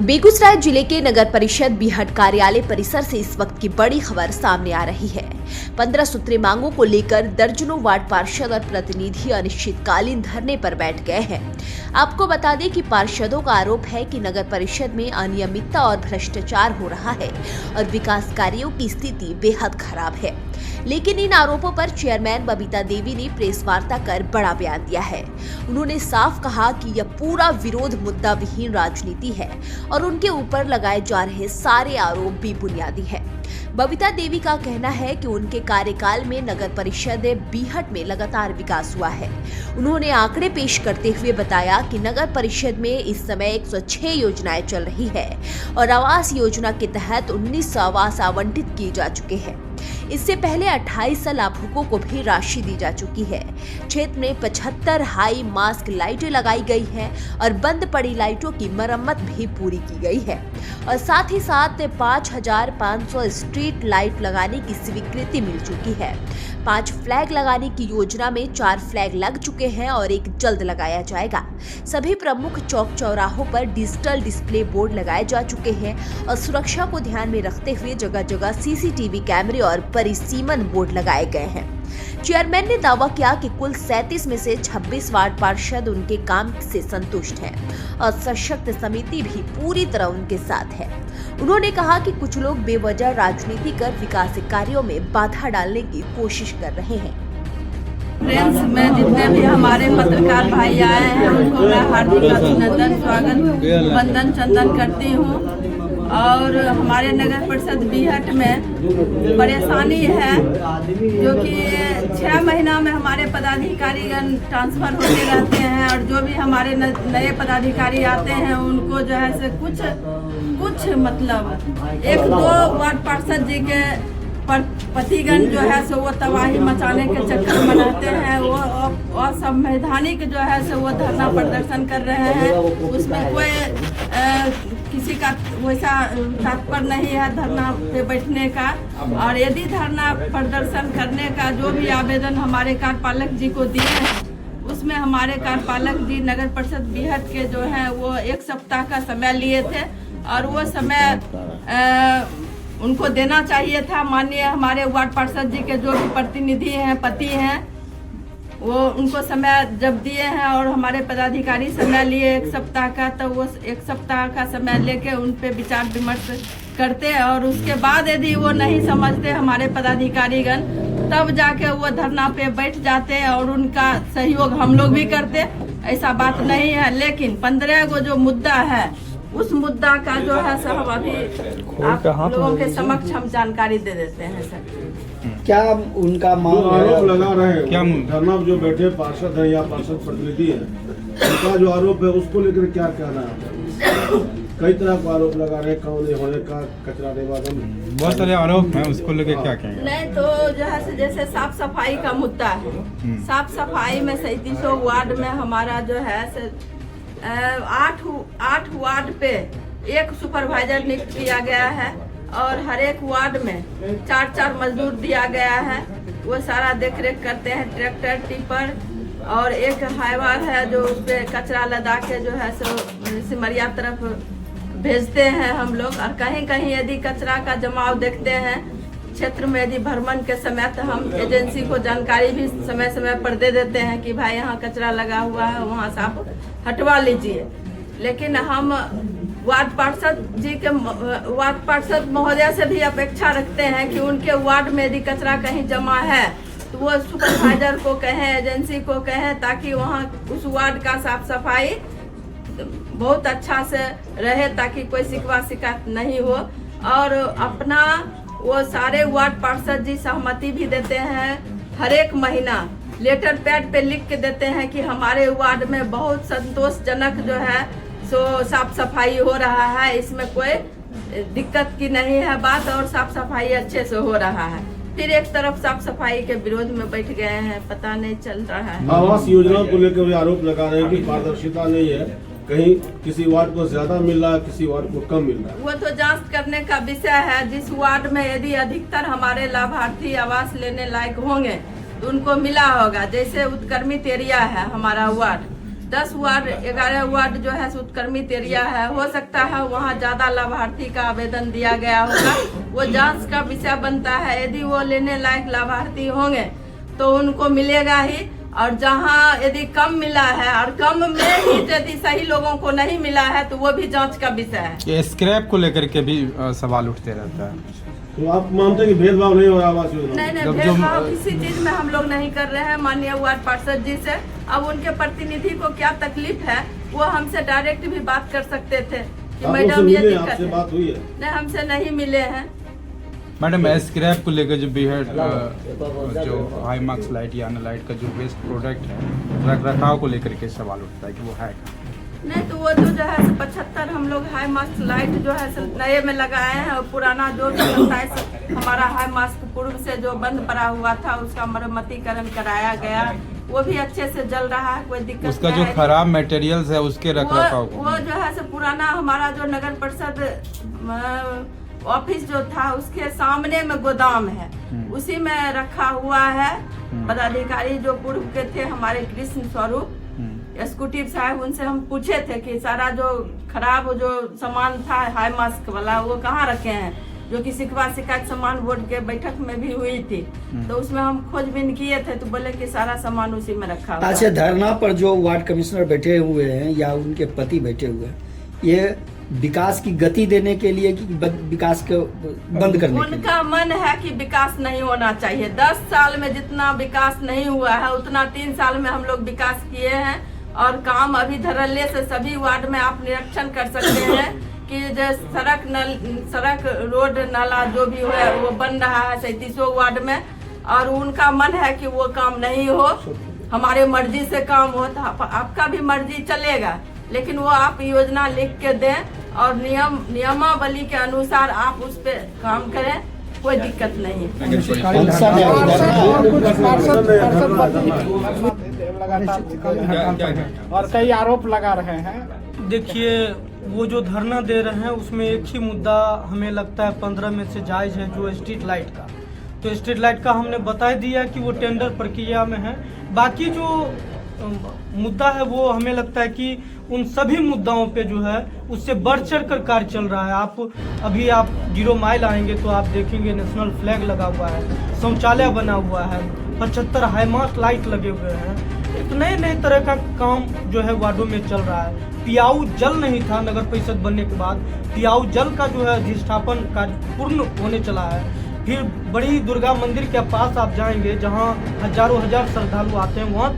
बेगूसराय जिले के नगर परिषद बीहट कार्यालय परिसर से इस वक्त की बड़ी खबर सामने आ रही है। 15 सूत्रीय मांगों को लेकर दर्जनों वार्ड पार्षद और प्रतिनिधि अनिश्चितकालीन धरने पर बैठ गए हैं। आपको बता दें कि पार्षदों का आरोप है कि नगर परिषद में अनियमितता और भ्रष्टाचार हो रहा है और विकास कार्यों की स्थिति बेहद खराब है। लेकिन इन आरोपों पर चेयरमैन बबीता देवी ने प्रेस वार्ता कर बड़ा बयान दिया है। उन्होंने साफ कहा कि यह पूरा विरोध मुद्दा विहीन राजनीति है और उनके ऊपर लगाए जा रहे सारे आरोप बेबुनियादी है। बबीता देवी का कहना है कि उनके कार्यकाल में नगर परिषद बीहट में लगातार विकास हुआ है। उन्होंने आंकड़े पेश करते हुए बताया कि नगर परिषद में इस समय 106 योजनाएं चल रही है और आवास योजना के तहत 1900 आवास आवंटित किए जा चुके हैं। इससे पहले 28 लाभुकों को भी राशि दी जा चुकी है। क्षेत्र में 75 हाई मास्क लाइटें लगाई गई हैं और बंद पड़ी लाइटों की मरम्मत भी पूरी की गई है और साथ ही साथ 5500 स्ट्रीट लाइट लगाने की स्वीकृति मिल चुकी है। 5 फ्लैग लगाने की योजना में 4 फ्लैग लग चुके हैं और एक जल्द लगाया जाएगा। सभी प्रमुख चौक चौराहों पर डिजिटल डिस्प्ले बोर्ड लगाए जा चुके हैं और सुरक्षा को ध्यान में रखते हुए जगह जगह सीसीटीवी कैमरे और परिसीमन बोर्ड लगाए गए हैं। चेयरमैन ने दावा किया कि कुल 37 में से 26 वार्ड पार्षद उनके काम से संतुष्ट हैं और सशक्त समिति भी पूरी तरह उनके साथ है। उन्होंने कहा कि कुछ लोग बेवजह राजनीति कर विकास कार्यों में बाधा डालने की कोशिश कर रहे हैं। फ्रेंड्स में जितने भी हमारे पत्रकार भाई आए हैं उनको मैं हार्दिक अभिनंदन, स्वागत, वंदन चंदन करती हूँ। और हमारे नगर परिषद बीहट में परेशानी है जो कि 6 महीना में हमारे पदाधिकारीगण ट्रांसफर होते रहते हैं और जो भी हमारे नए पदाधिकारी आते हैं उनको जो है से कुछ मतलब 1-2 वार्ड पार्षद जी के पतिगण जो है सो वो तबाही मचाने के चक्कर में रहते हैं। वो असंवैधानिक जो है सो वो धरना प्रदर्शन कर रहे हैं। उसमें कोई किसी का वैसा तात्पर्य नहीं है धरना पे बैठने का। और यदि धरना प्रदर्शन करने का जो भी आवेदन हमारे कार्यपालक जी को दिए हैं उसमें हमारे कार्यपालक जी नगर परिषद बीहट के जो है वो 1 सप्ताह का समय लिए थे और वो समय उनको देना चाहिए था। माननीय हमारे वार्ड पार्षद जी के जो भी प्रतिनिधि हैं, पति हैं, वो उनको समय जब दिए हैं और हमारे पदाधिकारी समय लिए 1 सप्ताह का, तो वो 1 सप्ताह का समय लेके उन पे विचार विमर्श करते और उसके बाद यदि वो नहीं समझते हमारे पदाधिकारीगण तब जाके वो धरना पे बैठ जाते और उनका सहयोग हम लोग भी करते। ऐसा बात नहीं है। लेकिन 15 को जो मुद्दा है उस मुद्दा का जो है सब अभी आप लोगों के समक्ष हम जानकारी दे देते हैं सर। क्या उनका मांग आरोप लगा रहे हैं, क्या धरना जो बैठे पार्षद हैं या पार्षद प्रतिनिधि हैं उनका जो आरोप है उसको लेकर क्या कहना है? कई तरह का आरोप लगा रहे हैं, काम नहीं होने का, कचरा निवारण, बहुत सारे आरोप हैं, उसको लेकर क्या कहेंगे? नहीं तो जो है जैसे साफ सफाई का मुद्दा है। साफ सफाई में 3700 वार्ड में हमारा जो है 8 वार्ड पे 1 सुपरवाइजर नियुक्त किया गया है और हर एक वार्ड में 4 मजदूर दिया गया है। वो सारा देख रेख करते हैं, ट्रैक्टर, टिपर और एक हाईवार है जो उस पे कचरा लदा के जो है सो सिमरिया तरफ भेजते हैं हम लोग। और कहीं कहीं यदि कचरा का जमाव देखते हैं क्षेत्र में यदि भ्रमण के समय तो हम एजेंसी को जानकारी भी समय समय पर दे देते हैं कि भाई यहाँ कचरा लगा हुआ है, वहाँ से आप हटवा लीजिए। लेकिन हम वार्ड पार्षद महोदय से भी अपेक्षा रखते हैं कि उनके वार्ड में यदि कचरा कहीं जमा है तो वो सुपरवाइजर को कहें, एजेंसी को कहें, ताकि वहाँ उस वार्ड का साफ सफाई बहुत अच्छा से रहे, ताकि कोई शिकवा शिकायत नहीं हो। और अपना वो सारे वार्ड पार्षद जी सहमति भी देते हैं। हर एक महीना लेटर पैड पे लिख के देते हैं कि हमारे वार्ड में बहुत संतोषजनक जो है सो साफ सफाई हो रहा है, इसमें कोई दिक्कत की नहीं है बात और साफ सफाई अच्छे से हो रहा है। फिर एक तरफ साफ सफाई के विरोध में बैठ गए हैं, पता नहीं चल रहा है। आवास योजना को लेकर भी आरोप लगा रहे हैं कि पारदर्शिता नहीं है, कहीं किसी वार्ड को ज्यादा मिल रहा है, किसी वार्ड को कम मिल रहा है। वो तो जांच करने का विषय है। जिस वार्ड में यदि अधिकतर हमारे लाभार्थी आवास लेने लायक होंगे तो उनको मिला होगा। जैसे उत्क्रमित एरिया है हमारा वार्ड, 10 वार्ड 11 वार्ड जो है उत्क्रमित एरिया है, हो सकता है वहाँ ज्यादा लाभार्थी का आवेदन दिया गया होगा। वो जांच का विषय बनता है। यदि वो लेने लायक लाभार्थी होंगे तो उनको मिलेगा ही, और जहाँ यदि कम मिला है और कम में ही यदि सही लोगों को नहीं मिला है तो वो भी जांच का विषय है। ये स्क्रैप को लेकर के भी सवाल उठते रहता है। तो आप मानते हैं कि भेदभाव नहीं हो रहा आवास योजना? नहीं, जब भेदभाव किसी चीज में हम लोग नहीं कर रहे हैं। माननीय वार्ड पार्षद जी से अब उनके प्रतिनिधि को क्या तकलीफ है वो हमसे डायरेक्ट भी बात कर सकते थे कि आप मैडम उनसे ये मिले, दिक्कत आपसे है। बात हुई है? नहीं, हमसे नहीं मिले हैं। मैडम स्क्रैप को लेकर जो बीहड़ जो हाई मार्क्स लाइट या अनलाइट का जो वेस्ट प्रोडक्ट है, रख रखाव को लेकर के सवाल उठता है कि वो है क्या? नहीं, तो वो जो है 75 हम लोग हाई मास्क लाइट जो है नए में लगाए हैं, और पुराना जो 27 हमारा हाई मास्क पूर्व से जो बंद पड़ा हुआ था उसका मरम्मतीकरण कराया गया, वो भी अच्छे से जल रहा है, कोई दिक्कत उसका नहीं जो है। खराब मटेरियल्स है उसके रख रखाव को वो जो है पुराना हमारा जो नगर परिषद ऑफिस जो था उसके सामने में गोदाम है, उसी में रखा हुआ है। पदाधिकारी जो पूर्व के थे हमारे कृष्ण स्वरूप एग्जीक्यूटिव साहब, उनसे हम पूछे थे कि सारा जो खराब जो सामान था हाई मास्क वाला वो कहाँ रखे हैं, जो कि शिकवा शिकायत सामान बोर्ड के बैठक में भी हुई थी, तो उसमें हम खोजबीन किए थे तो बोले कि सारा सामान उसी में रखा हुआ है। अच्छा, धरना पर जो वार्ड कमिश्नर बैठे हुए हैं या उनके पति बैठे हुए हैं, ये विकास की गति देने के लिए कि विकास को बंद करने के लिए? उनका मन है कि विकास नहीं होना चाहिए। 10 साल में जितना विकास नहीं हुआ है उतना 3 साल में हम लोग विकास किए हैं, और काम अभी धरल्ले से सभी वार्ड में आप निरीक्षण कर सकते हैं कि जो सड़क रोड नाला जो भी है वो बन रहा है 37 वार्ड में, और उनका मन है कि वो काम नहीं हो, हमारे मर्जी से काम हो। तो आपका भी मर्जी चलेगा, लेकिन वो आप योजना लिख के दें और नियमावली के अनुसार आप उस पे काम करें, कोई दिक्कत नहीं। और कई आरोप लगा रहे हैं। देखिए, वो जो धरना दे रहे हैं उसमें एक ही मुद्दा हमें लगता है 15 में से जायज है, जो स्ट्रीट लाइट का। तो स्ट्रीट लाइट का हमने बता दिया कि वो टेंडर प्रक्रिया में है। बाकी जो मुद्दा है वो हमें लगता है कि उन सभी मुद्दाओं पे जो है उससे बढ़ चढ़ कर कार्य चल रहा है। आप 0 माइल आएंगे तो आप देखेंगे नेशनल फ्लैग लगा हुआ है, शौचालय बना हुआ है, 75 हाई मास्क लाइट लगे हुए हैं। एक नए तरह का काम जो है वार्डों में चल रहा है। पियाऊ जल नहीं था नगर परिषद बनने के बाद, पियाऊ जल का जो है अधिष्ठापन कार्य पूर्ण होने चला है। फिर बड़ी दुर्गा मंदिर के पास आप जाएंगे जहाँ हजारों श्रद्धालु आते हैं, वहाँ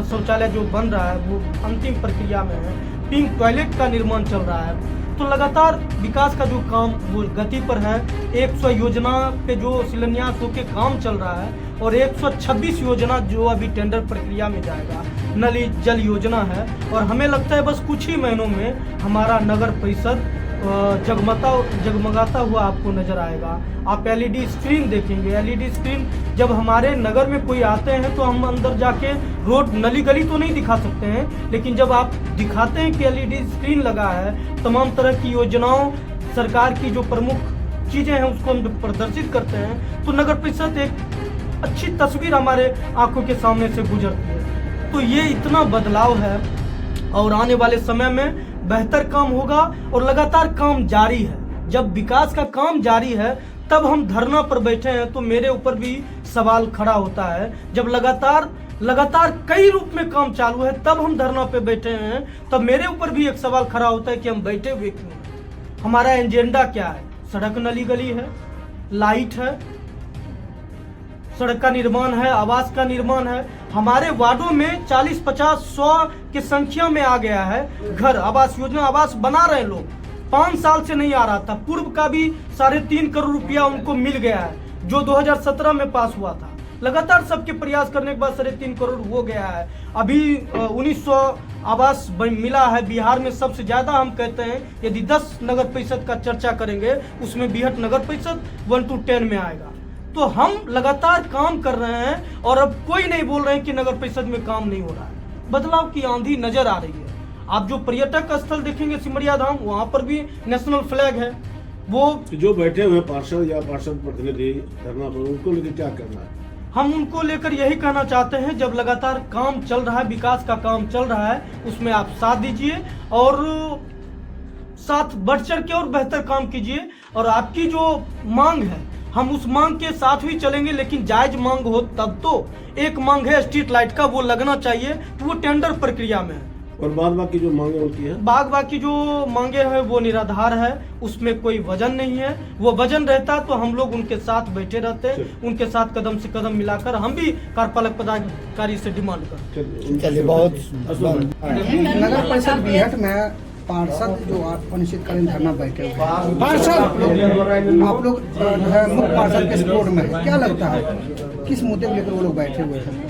शौचालय जो बन रहा है वो अंतिम प्रक्रिया में है। पिंक टॉयलेट का निर्माण चल रहा है। तो लगातार विकास का जो काम वो गति पर है। 100 योजना पे जो शिलान्यास होके काम चल रहा है, और 126 योजना जो अभी टेंडर प्रक्रिया में जाएगा। नली जल योजना है, और हमें लगता है बस कुछ ही महीनों में हमारा नगर परिषद जगमगाता हुआ आपको नजर आएगा। आप LED स्क्रीन देखेंगे। LED स्क्रीन जब हमारे नगर में कोई आते हैं तो हम अंदर जाके रोड नली गली तो नहीं दिखा सकते हैं, लेकिन जब आप दिखाते हैं कि LED स्क्रीन लगा है, तमाम तरह की योजनाओं सरकार की जो प्रमुख चीजें हैं उसको हम प्रदर्शित करते हैं, तो नगर परिषद एक अच्छी तस्वीर हमारे आंखों के सामने से गुजरती है। तो ये इतना बदलाव है, और आने वाले समय में बेहतर काम होगा, और लगातार काम जारी है। जब विकास का काम जारी है तब हम धरना पर बैठे हैं, तो मेरे ऊपर भी सवाल खड़ा होता है। जब लगातार कई रूप में काम चालू है तब हम धरना पे बैठे हैं, तब मेरे ऊपर भी एक सवाल खड़ा होता है कि हम बैठे हुए क्यों, हमारा एजेंडा क्या है। सड़क नली गली है, लाइट है, सड़क का निर्माण है, आवास का निर्माण है। हमारे वार्डों में 40, 50, 100 की संख्या में आ गया है घर। आवास योजना, आवास बना रहे लोग। 5 साल से नहीं आ रहा था। पूर्व का भी 3.5 करोड़ रुपया उनको मिल गया है, जो 2017 में पास हुआ था। लगातार सबके प्रयास करने के बाद 3.5 करोड़ हो गया है। अभी 1900 आवास मिला है बिहार में सबसे ज्यादा। हम कहते हैं यदि 10 नगर परिषद का चर्चा करेंगे उसमें बिहट नगर परिषद 1 to 10 में आएगा। तो हम लगातार काम कर रहे हैं, और अब कोई नहीं बोल रहे हैं कि नगर परिषद में काम नहीं हो रहा है। बदलाव की आंधी नजर आ रही है। आप जो पर्यटक स्थल देखेंगे सिमरिया धाम, वहाँ पर भी नेशनल फ्लैग है। वो जो बैठे हुए पार्षद या पार्षद प्रतिनिधि धरना पर, उनको लेकर क्या करना है? हम उनको लेकर यही कहना चाहते हैं, जब लगातार काम चल रहा है, विकास का काम चल रहा है, उसमें आप साथ दीजिए और साथ बढ़ चढ़ के और बेहतर काम कीजिए। और आपकी जो मांग है हम उस मांग के साथ भी चलेंगे, लेकिन जायज मांग हो तब तो। एक मांग है स्ट्रीट लाइट का, वो लगना चाहिए, तो वो टेंडर प्रक्रिया में है। और बाद बाकी जो मांगे उनकी है, बाकी जो मांगे हैं वो निराधार है, उसमें कोई वजन नहीं है। वो वजन रहता तो हम लोग उनके साथ बैठे रहते, उनके साथ कदम से कदम मिलाकर हम भी कार्यपालक पदाधिकारी से डिमांड करते। चलिए बहुत नगर परिषद बीहट में पार्षद जो अनिश्चितकालीन धरना बैठे हुए हैं, पार्षद आप लोग जो है मुख्य पार्षद के सपोर्ट में है, क्या लगता है किस मुद्दे को लेकर वो लोग बैठे हुए हैं?